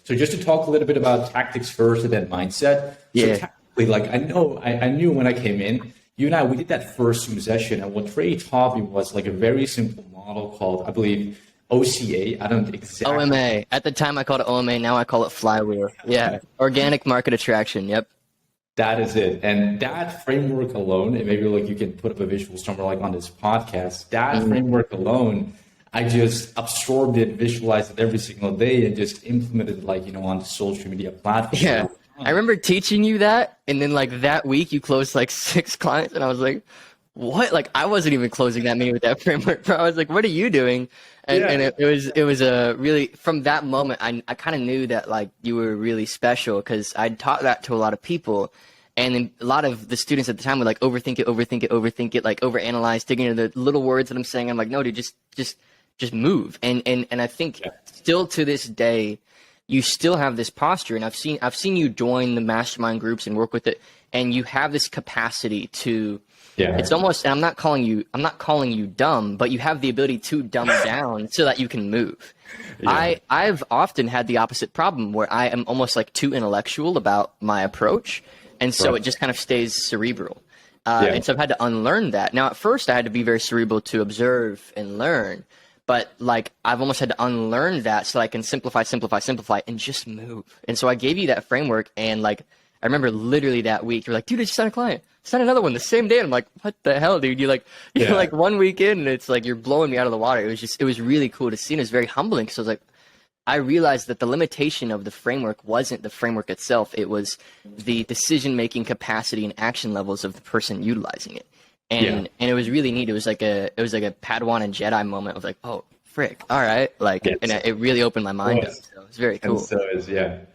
So just to talk a little bit about tactics first and then mindset. So Yeah. tactically, like I knew when I came in, you and I, we did that first Zoom session, and what Trey taught me was like a very simple model called, I believe, OCA. I don't exactly. OMA. At the time, I called it OMA. Now I call it flywheel. Yeah. Organic market attraction. Yep. That is it. And that framework alone, and maybe like you can put up a visual somewhere like on this podcast, that framework alone, I just absorbed it, visualized it every single day, and just implemented like, on the social media platforms. Yeah. I remember teaching you that, and then like that week you closed like 6 clients, and I was like, what? Like I wasn't even closing that many with that framework, bro. I was like, what are you doing? And it was a really, from that moment, I kind of knew that like you were really special because I'd taught that to a lot of people. And then a lot of the students at the time would like overthink it, like overanalyze, dig into the little words that I'm saying. I'm like, no, dude, just move. And I think still to this day, you still have this posture. And I've seen you join the mastermind groups and work with it. And you have this capacity to, it's almost, and I'm not calling you dumb, but you have the ability to dumb down so that you can move. I've often had the opposite problem where I am almost like too intellectual about my approach. And so it just kind of stays cerebral. And so I've had to unlearn that. Now, at first, I had to be very cerebral to observe and learn. But like I've almost had to unlearn that so I can simplify, and just move. And so I gave you that framework. And like I remember literally that week, you're like, dude, I just signed a client. Sign another one the same day. And I'm like, what the hell, dude? You're like 1 week in, and it's like you're blowing me out of the water. It was really cool to see. And it was very humbling because I was like, I realized that the limitation of the framework wasn't the framework itself. It was the decision-making capacity and action levels of the person utilizing it. And it was really neat. It was like a Padawan and Jedi moment of like, oh, frick. All right. Like, and it really opened my mind up. So it was very cool. And so